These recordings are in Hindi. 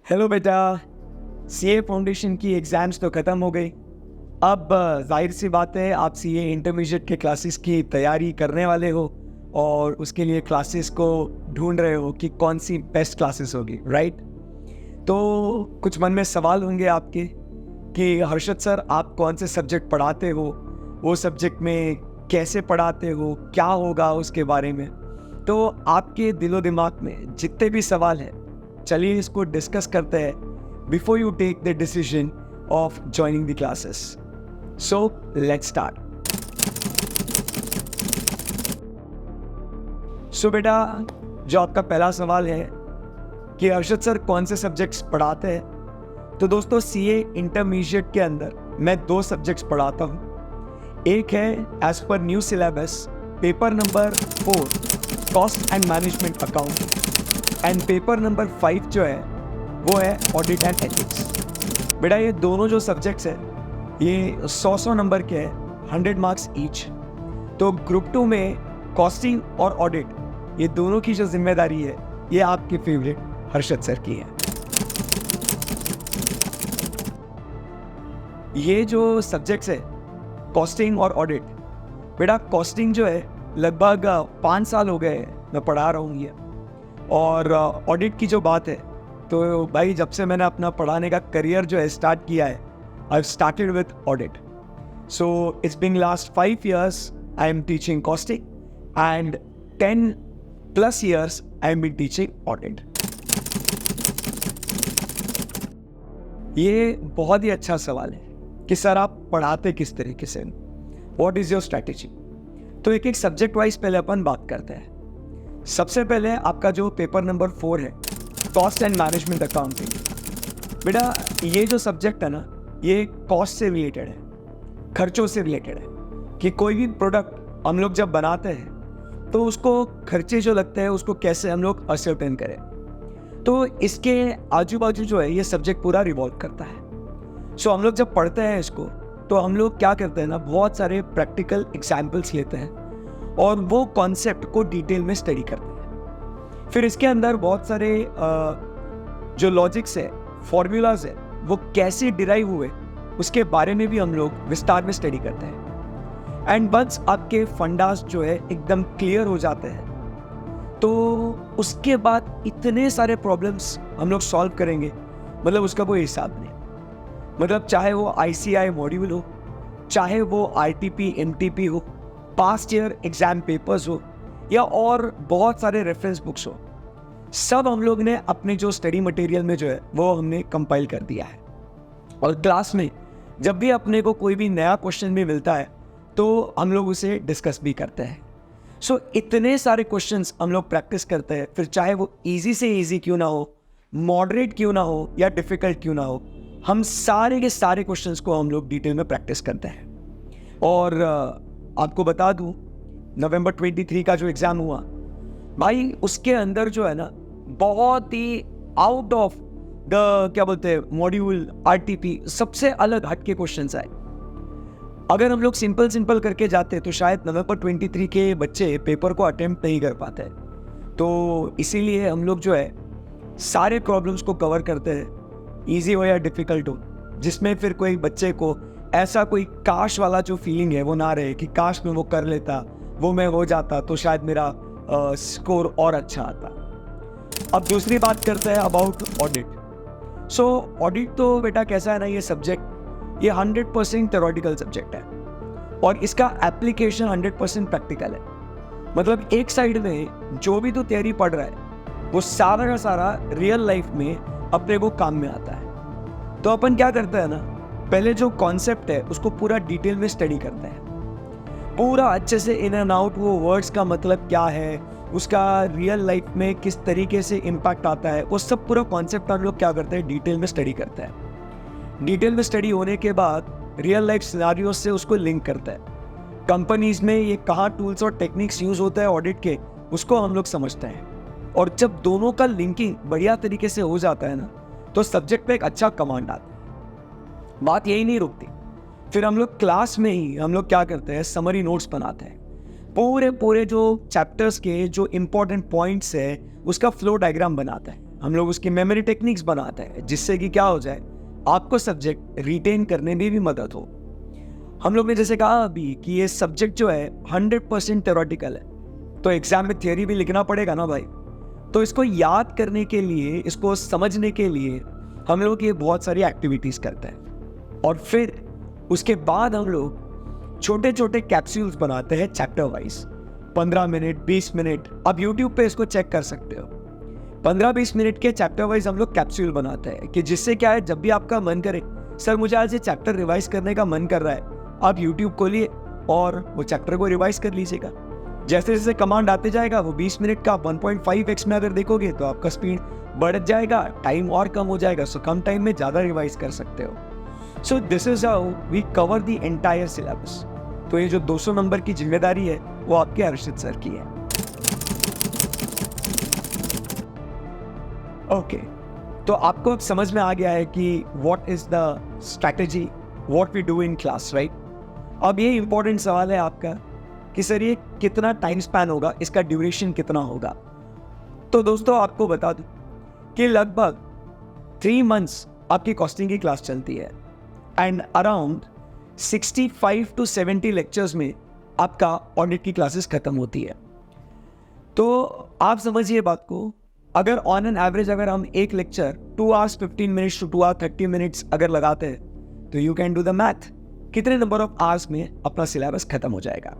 हेलो बेटा। सीए फाउंडेशन की एग्ज़ाम्स तो ख़त्म हो गई। अब जाहिर सी बात है आप सीए इंटरमीडिएट के क्लासेस की तैयारी करने वाले हो और उसके लिए क्लासेस को ढूंढ रहे हो कि कौन सी बेस्ट क्लासेस होगी, राइट? तो कुछ मन में सवाल होंगे आपके कि हर्षद सर आप कौन से सब्जेक्ट पढ़ाते हो, वो सब्जेक्ट में कैसे पढ़ाते हो, क्या होगा उसके बारे में। तो आपके दिलो दिमाग में जितने भी सवाल हैं, चलिए इसको डिस्कस करते हैं before you take the decision of joining the classes. So let's start. So बेटा, जो आपका पहला सवाल है कि अर्शद सर कौन से सब्जेक्ट्स पढ़ाते हैं, तो दोस्तों सीए इंटरमीडिएट के अंदर मैं 2 सब्जेक्ट्स पढ़ाता हूँ। एक है as per new syllabus paper number 4 cost and management account, and paper number 5 जो है वो है ऑडिट एंड एथिक्स। बेटा ये दोनों जो सब्जेक्ट्स है ये 100 नंबर के हैं, 100 मार्क्स ईच। तो ग्रुप 2 में कॉस्टिंग और ऑडिट ये दोनों की जो जिम्मेदारी है ये आपके फेवरेट हर्षद सर की है। ये जो सब्जेक्ट्स है कॉस्टिंग और ऑडिट, बेटा कॉस्टिंग जो है लगभग 5 साल हो गए मैं पढ़ा रहा हूँ ये। और ऑडिट की जो बात है तो भाई जब से मैंने अपना पढ़ाने का करियर जो है स्टार्ट किया है, I started with audit. So it's been last 5 years I am teaching costing and 10+ years I am been teaching audit. ये बहुत ही अच्छा सवाल है कि सर आप पढ़ाते किस तरीके से, व्हाट इज योर स्ट्रैटेजी। तो एक एक सब्जेक्ट वाइज पहले अपन बात करते हैं। सबसे पहले आपका जो पेपर नंबर 4 है कॉस्ट एंड मैनेजमेंट अकाउंटिंग, बेटा ये जो सब्जेक्ट है ना ये कॉस्ट से रिलेटेड है, खर्चों से रिलेटेड है कि कोई भी प्रोडक्ट हम लोग जब बनाते हैं तो उसको खर्चे जो लगते हैं उसको कैसे हम लोग असर्टेन करें। तो इसके आजू बाजू जो है ये सब्जेक्ट पूरा रिवॉल्व करता है। सो हम लोग जब पढ़ते हैं इसको तो हम लोग क्या करते हैं ना, बहुत सारे प्रैक्टिकल एग्जाम्पल्स लेते हैं और वो कॉन्सेप्ट को डिटेल में स्टडी करते हैं। फिर इसके अंदर बहुत सारे जो लॉजिक्स है, फॉर्मूलाज है, वो कैसे डिराइव हुए उसके बारे में भी हम लोग विस्तार में स्टडी करते हैं। एंड वंस आपके फंडास जो है एकदम क्लियर हो जाते हैं तो उसके बाद इतने सारे प्रॉब्लम्स हम लोग सॉल्व करेंगे, मतलब उसका कोई हिसाब नहीं। मतलब चाहे वो ICI मॉड्यूल हो, चाहे वो RTP MTP हो, पास्ट ईयर एग्जाम पेपर्स हो या और बहुत सारे रेफरेंस बुक्स हो, सब हम लोग ने अपने जो स्टडी मटेरियल में जो है वो हमने कंपाइल कर दिया है। और क्लास में जब भी अपने को कोई भी नया क्वेश्चन भी मिलता है तो हम लोग उसे डिस्कस भी करते हैं। सो इतने सारे क्वेश्चंस हम लोग प्रैक्टिस करते हैं, फिर चाहे वो इजी से इजी क्यों ना हो, मॉडरेट क्यों ना हो या डिफिकल्ट क्यों ना हो, हम सारे के सारे क्वेश्चंस को हम लोग डिटेल में प्रैक्टिस करते हैं। और आपको बता दूं नवंबर 23 का जो एग्जाम हुआ भाई, उसके अंदर जो है ना बहुत ही आउट ऑफ द क्या बोलते हैं मॉड्यूल RTP सबसे अलग हटके क्वेश्चंस आए। अगर हम लोग सिंपल करके जाते तो शायद नवंबर 23 के बच्चे पेपर को अटेम्प्ट नहीं कर पाते। तो इसीलिए हम लोग जो है सारे प्रॉब्लम्स को कवर करते हैं, ईजी हो या डिफिकल्ट हो, जिसमें फिर कोई बच्चे को ऐसा कोई काश वाला जो फीलिंग है वो ना रहे कि काश मैं वो कर लेता, वो मैं हो जाता तो शायद मेरा स्कोर और अच्छा आता। अब दूसरी बात करते हैं अबाउट ऑडिट। सो ऑडिट तो बेटा कैसा है ना, ये सब्जेक्ट ये 100% थ्योरेटिकल सब्जेक्ट है और इसका एप्लीकेशन 100% प्रैक्टिकल है। मतलब एक साइड में जो भी तो थियरी पढ़ रहा है वो सारा का सारा रियल लाइफ में अपने को काम में आता है। तो अपन क्या करते हैं ना, पहले जो कॉन्सेप्ट है उसको पूरा डिटेल में स्टडी करते हैं, पूरा अच्छे से इन एंड आउट, वो वर्ड्स का मतलब क्या है, उसका रियल लाइफ में किस तरीके से इम्पैक्ट आता है, वो सब पूरा कॉन्सेप्ट हम लोग क्या करते हैं डिटेल में स्टडी करते हैं। डिटेल में स्टडी होने के बाद रियल लाइफ सिनेरियो से उसको लिंक करते हैं। कंपनीज में ये कहाँ टूल्स और टेक्निक्स यूज होता है ऑडिट के, उसको हम लोग समझते हैं। और जब दोनों का लिंकिंग बढ़िया तरीके से हो जाता है ना तो सब्जेक्ट पे एक अच्छा कमांड आता है। बात यही नहीं रुकती, फिर हम लोग क्लास में ही हम लोग क्या करते हैं, समरी नोट्स बनाते हैं। पूरे जो चैप्टर्स के जो इंपॉर्टेंट पॉइंट्स है उसका फ्लो डायग्राम बनाते हैं। हम लोग उसकी मेमोरी टेक्निक्स बनाते हैं जिससे कि क्या हो जाए, आपको सब्जेक्ट रिटेन करने में भी मदद हो। हम लोग ने जैसे कहा अभी कि ये सब्जेक्ट जो है 100% थ्योरेटिकल है, तो एग्जाम में थियोरी भी लिखना पड़ेगा ना भाई। तो इसको याद करने के लिए, इसको समझने के लिए हम लोग ये बहुत सारी एक्टिविटीज़ करते हैं और फिर उसके बाद हम लोग छोटे छोटे कैप्सूल्स बनाते हैं चैप्टर वाइज, 15 मिनट 20 मिनट। आप यूट्यूब पे इसको चेक कर सकते हो। 15-20 मिनट के चैप्टर वाइज हम लोग कैप्सूल बनाते हैं कि जिससे क्या है, जब भी आपका मन करे, सर मुझे आज ये चैप्टर रिवाइज करने का मन कर रहा है, आप यूट्यूब खोलिए और वो चैप्टर को रिवाइज कर लीजिएगा। जैसे जैसे कमांड आते जाएगा, वो 20 मिनट का 1.5x में अगर देखोगे तो आपका स्पीड बढ़ जाएगा, टाइम और कम हो जाएगा, सो कम टाइम में ज़्यादा रिवाइज कर सकते हो। So this is how we cover the entire syllabus. तो ये जो 200 नंबर की जिम्मेदारी है वो आपके अर्षित सर की है। ओके, तो आपको अब समझ में आ गया है कि what is the strategy, what we do in class, right. अब ये इंपॉर्टेंट सवाल है आपका कि सर ये कितना टाइम स्पैन होगा, इसका ड्यूरेशन कितना होगा। तो दोस्तों आपको बता दूं कि लगभग 3 मंथ्स आपकी कॉस्टिंग की क्लास चलती है एंड अराउंड 65 to 70 लेक्चर्स में आपका ऑडिट की क्लासेस खत्म होती है। तो आप समझिए बात को, अगर ऑन एन एवरेज अगर हम एक lecture 2 hours 15 minutes to 2 hours 30 minutes अगर लगाते हैं तो you can do the math, कितने नंबर ऑफ आवर्स में अपना सिलेबस खत्म हो जाएगा।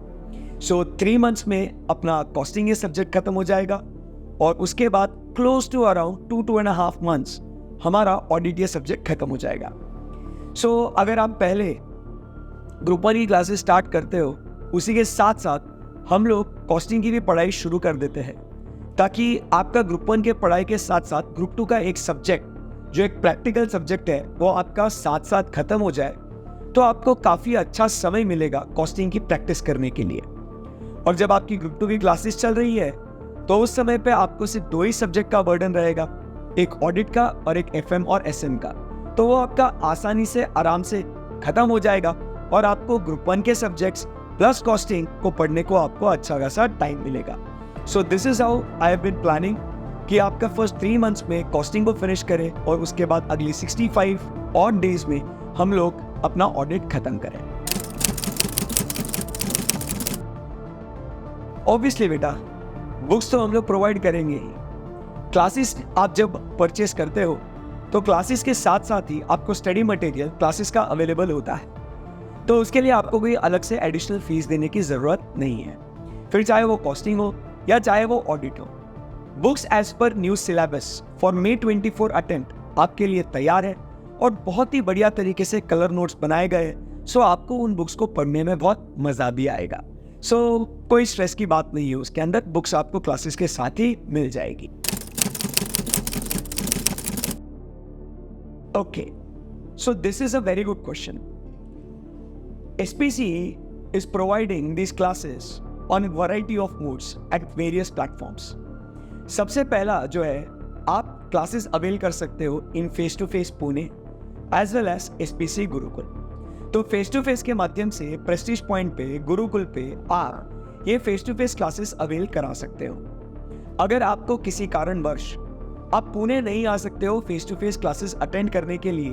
सो 3 months में अपना कॉस्टिंग ये सब्जेक्ट खत्म हो जाएगा और उसके बाद क्लोज टू अराउंड 2-2.5 months हमारा ऑडिट ये सब्जेक्ट खत्म हो जाएगा। सो अगर आप पहले ग्रुप 1 की क्लासेस स्टार्ट करते हो, उसी के साथ साथ हम लोग कॉस्टिंग की भी पढ़ाई शुरू कर देते हैं ताकि आपका ग्रुप 1 के पढ़ाई के साथ साथ ग्रुप 2 का एक सब्जेक्ट जो एक प्रैक्टिकल सब्जेक्ट है वो आपका साथ साथ खत्म हो जाए, तो आपको काफ़ी अच्छा समय मिलेगा कॉस्टिंग की प्रैक्टिस करने के लिए। और जब आपकी ग्रुप 2 की क्लासेस चल रही है तो उस समय पे आपको सिर्फ 2 ही सब्जेक्ट का बर्डन रहेगा, एक ऑडिट का और एक FM और SM का। तो वो आपका आसानी से आराम से खत्म हो जाएगा और आपको ग्रुप 1 के सब्जेक्ट्स प्लस कॉस्टिंग को पढ़ने को आपको अच्छा खासा टाइम मिलेगा। So this is how I have been planning कि आपका फर्स्ट 3 मंथ्स में कॉस्टिंग को फिनिश करें और उसके बाद अगली 65 और डेज में हम लोग अपना ऑडिट खत्म करें। ऑब्वियसली बेटा बुक्स तो हम लोग प्रोवाइड करेंगे ही। क्लासेस आप जब परचेस करते हो तो क्लासेस के साथ साथ ही आपको स्टडी मटेरियल क्लासेस का अवेलेबल होता है, तो उसके लिए आपको कोई अलग से एडिशनल फीस देने की ज़रूरत नहीं है, फिर चाहे वो कॉस्टिंग हो या चाहे वो ऑडिट हो। Books as per new syllabus for May 24 attempt आपके लिए तैयार है और बहुत ही बढ़िया तरीके से कलर नोट्स बनाए गए, सो आपको उन बुक्स को पढ़ने में बहुत मज़ा भी आएगा। सो कोई स्ट्रेस की बात नहीं है, उसके अंदर बुक्स आपको क्लासेस के साथ ही मिल जाएगी। Okay, so this is a very good question. SPC is providing these classes on a variety of modes at various platforms. सबसे पहला जो है, आप क्लासेस अवेल कर सकते हो in face to face Pune as well as SPC Gurukul. तो फेस टू फेस के माध्यम से प्रेस्टीज पॉइंट पे, गुरुकुल पे आप ये face to face classes avail करा सकते हो। अगर आपको किसी कारणवश आप पुणे नहीं आ सकते हो face to face classes attend करने के लिए,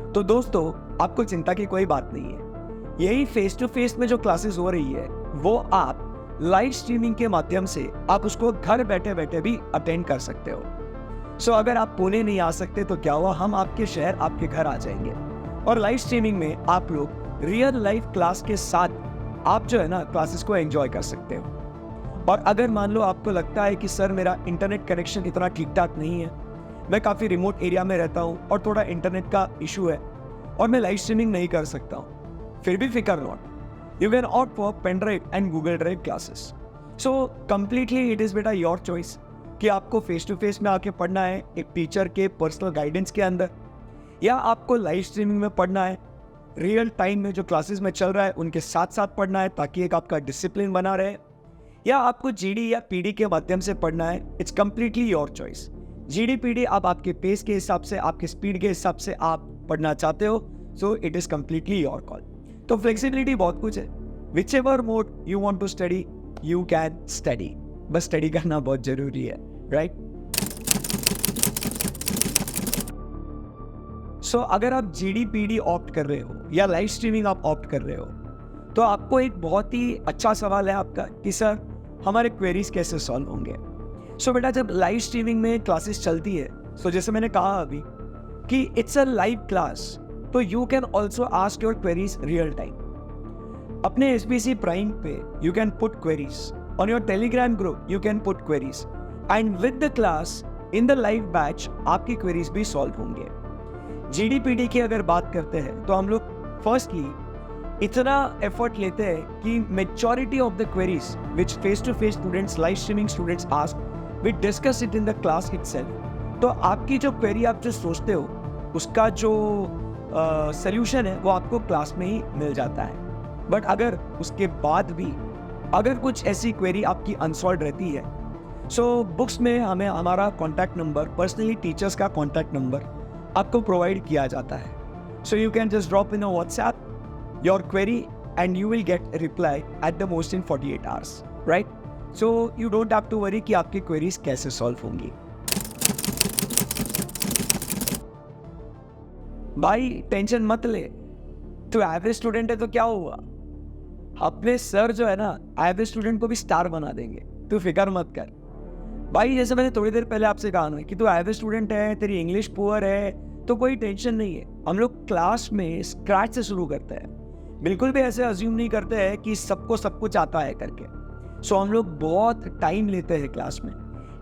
तो दोस्तों आपको चिंता की कोई बात नहीं है। यही फेस टू फेस में जो क्लासेस हो रही है वो आप लाइव स्ट्रीमिंग के माध्यम से आप उसको घर बैठे बैठे भी अटेंड कर सकते हो। सो अगर आप पुणे नहीं आ सकते तो क्या हुआ, हम आपके शहर आपके घर आ जाएंगे और लाइव स्ट्रीमिंग में आप लोग रियल लाइफ क्लास के साथ आप जो है ना क्लासेस को एंजॉय कर सकते हो। और अगर मान लो आपको लगता है कि सर मेरा इंटरनेट कनेक्शन इतना ठीक ठाक नहीं है, मैं काफ़ी रिमोट एरिया में रहता हूँ और थोड़ा इंटरनेट का इशू है और मैं लाइव स्ट्रीमिंग नहीं कर सकता हूँ, फिर भी फिकर not, you can opt for pen drive and Google drive classes. So completely it is बेटा योर चॉइस कि आपको फेस टू फेस में आके पढ़ना है एक टीचर के पर्सनल गाइडेंस के अंदर, या आपको लाइव स्ट्रीमिंग में पढ़ना है, रियल टाइम में जो क्लासेस में चल रहा है उनके साथ साथ पढ़ना है ताकि एक आपका डिसिप्लिन बना रहे, या आपको GD या PD के माध्यम से पढ़ना है। It's completely your choice. GD PD आप आपके पेस के हिसाब से, आपके स्पीड के हिसाब से आप पढ़ना चाहते हो, so it is completely your call. तो फ्लेक्सिबिलिटी बहुत कुछ है, whichever mode you want to study you can study, बस स्टडी करना बहुत जरूरी है, राइट? सो अगर आप GDPD ऑप्ट कर रहे हो या लाइव स्ट्रीमिंग आप ऑप्ट कर रहे हो, तो आपको एक बहुत ही अच्छा सवाल है आपका कि सर हमारे क्वेरीज कैसे सॉल्व होंगे। सो बेटा, जब लाइव स्ट्रीमिंग में क्लासेस चलती है, सो जैसे मैंने कहा अभी कि इट्स अ लाइव क्लास, तो you can also ask your queries real time. अपने SBC प्राइम पे you can put queries, on your Telegram group you can put queries, and with the class in the live batch आपकी क्वेरीज भी सॉल्व होंगे। GDPD की अगर बात करते हैं तो हम लोग फर्स्टली इतना एफर्ट लेते हैं कि majority of the queries which face to face students, live streaming students ask, we discuss it in the class itself. तो आपकी जो क्वेरी आप जो सोचते हो उसका जो सल्यूशन है वो आपको क्लास में ही मिल जाता है। बट अगर उसके बाद भी अगर कुछ ऐसी क्वेरी आपकी अनसॉल्व रहती है, सो बुक्स में हमें हमारा कॉन्टैक्ट नंबर, पर्सनली टीचर्स का कॉन्टैक्ट नंबर आपको प्रोवाइड किया जाता है। So you can just drop in a WhatsApp your query and you will get reply at the most in 48 hours, right? So you don't have to worry कि आपकी क्वेरीज कैसे सॉल्व होंगी। भाई टेंशन मत ले, तू एवरेज स्टूडेंट है तो क्या हुआ, अपने सर जो है ना एवरेज स्टूडेंट को भी स्टार बना देंगे, तू फिक्र मत कर। भाई जैसे मैंने थोड़ी देर पहले आपसे कहा ना कि तू एवरेज स्टूडेंट है, तेरी इंग्लिश पुअर है, तो कोई टेंशन नहीं है। हम लोग क्लास में स्क्रैच से शुरू करते हैं, बिल्कुल भी ऐसे अज्यूम नहीं करते हैं कि सबको सब कुछ आता है करके। सो हम लोग बहुत टाइम लेते हैं क्लास में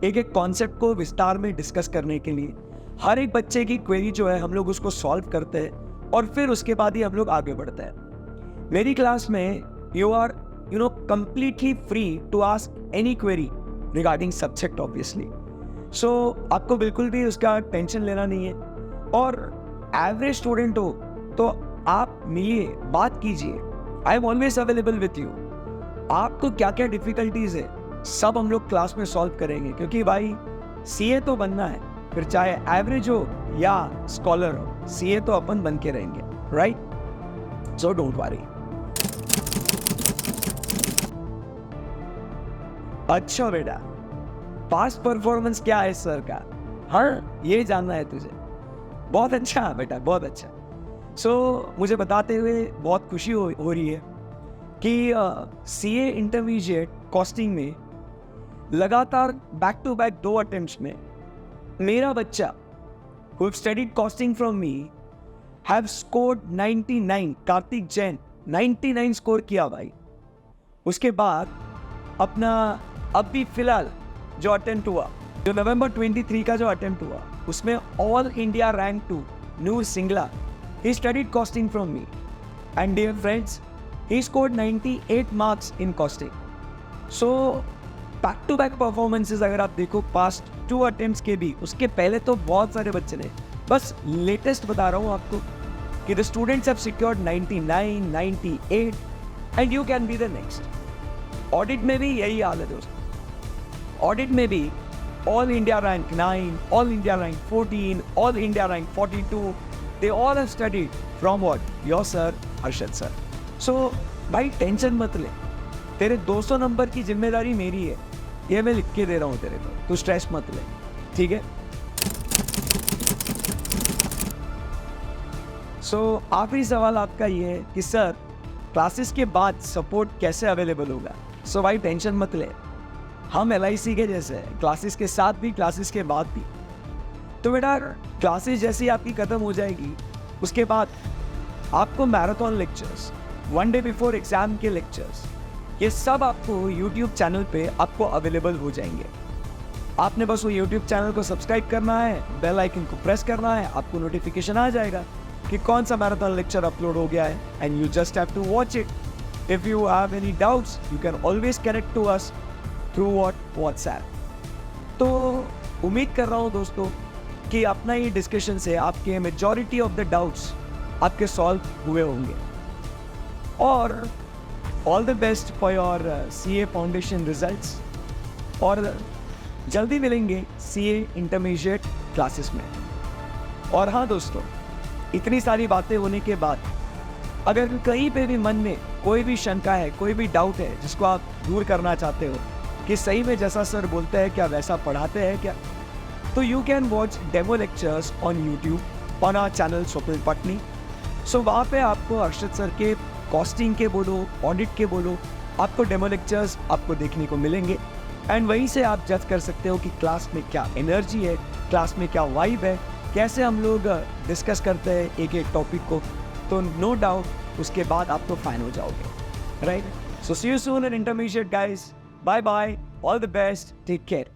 एक एक कॉन्सेप्ट को विस्तार में डिस्कस करने के लिए। हर एक बच्चे की क्वेरी जो है हम लोग उसको सॉल्व करते हैं और फिर उसके बाद ही हम लोग आगे बढ़ते हैं। मेरी क्लास में you are completely free to ask any query regarding subject obviously. So आपको बिल्कुल भी उसका टेंशन लेना नहीं है। और एवरेज स्टूडेंट हो तो आप मिलिए, बात कीजिए, I am always available with you. आपको क्या क्या डिफिकल्टीज है सब हम लोग क्लास में सॉल्व करेंगे, क्योंकि भाई CA तो बनना है, फिर चाहे एवरेज हो या स्कॉलर हो, CA तो अपन बन के रहेंगे, राइट? So don't worry. अच्छा बेटा, पास्ट परफॉर्मेंस क्या है सर का? हाँ, ये जानना है तुझे? बहुत अच्छा बेटा, बहुत अच्छा। सो मुझे बताते हुए बहुत खुशी हो रही है कि CA इंटरमीडिएट कॉस्टिंग में लगातार बैक टू बैक 2 अटेम्प्ट्स में मेरा बच्चा who have studied costing from me have scored 99। Kartik Jain 99 score किया भाई। उसके बाद अपना अब भी फिलहाल जो अटेम्प्ट हुआ, जो नवंबर 23 का जो अटेम्प्ट हुआ, उसमें all India rank 2 Noor Singla, he studied costing from me and dear friends he scored 98 marks in costing। so back to back performances अगर आप देखो पास्ट 2 अटेम्प्ट्स के भी, उसके पहले तो बहुत सारे बच्चे ने, बस लेटेस्ट बता रहा हूँ आपको कि the students have secured 99, 98 and you can be the next. Audit में भी यही हाल है दोस्तों। ऑडिट में भी all India rank 9, all India rank 14, all India rank 42, they all have studied from what your sir Harshad sir. So भाई टेंशन मत ले, तेरे 200 नंबर की जिम्मेदारी मेरी है, ये मैं लिख के दे रहा हूँ तेरे को, तू स्ट्रेस मत ले, ठीक है? सो आखिरी सवाल आपका ये है कि सर क्लासेस के बाद सपोर्ट कैसे अवेलेबल होगा? सो भाई टेंशन मत ले, हम LIC के जैसे हैं, क्लासेस के साथ भी क्लासेस के बाद भी। तो बेटा क्लासेस जैसी आपकी ख़त्म हो जाएगी, उसके बाद आपको marathon lectures, 1 day before exam के लेक्चर्स, ये सब आपको YouTube चैनल पे आपको अवेलेबल हो जाएंगे। आपने बस वो YouTube चैनल को सब्सक्राइब करना है, बेल आइकन को प्रेस करना है, आपको नोटिफिकेशन आ जाएगा कि कौन सा मैराथन लेक्चर अपलोड हो गया है, and you just have to watch it. If you have any doubts you can always connect to us through WhatsApp। तो उम्मीद कर रहा हूँ दोस्तों कि अपना ये डिस्कशन से आपके मेजॉरिटी ऑफ द डाउट्स आपके सॉल्व हुए होंगे। और all the best for your CA foundation results, और जल्दी मिलेंगे CA इंटरमीडिएट क्लासेस में। और हाँ दोस्तों, इतनी सारी बातें होने के बाद अगर कहीं पे भी मन में कोई भी शंका है, कोई भी डाउट है जिसको आप दूर करना चाहते हो कि सही में जैसा सर बोलते हैं क्या वैसा पढ़ाते हैं क्या, तो you can watch demo lectures on YouTube on our channel Swapnil Patni. So वहाँ पे आपको अर्शद सर के कॉस्टिंग के बोलो, ऑडिट के बोलो, आपको डेमो लेक्चर्स आपको देखने को मिलेंगे एंड वहीं से आप जज कर सकते हो कि क्लास में क्या एनर्जी है, क्लास में क्या वाइब है, कैसे हम लोग डिस्कस करते हैं एक एक टॉपिक को। तो नो डाउट उसके बाद आप तो फाइन हो जाओगे, right? So see you soon in intermediate guys, bye bye, all the best, take care.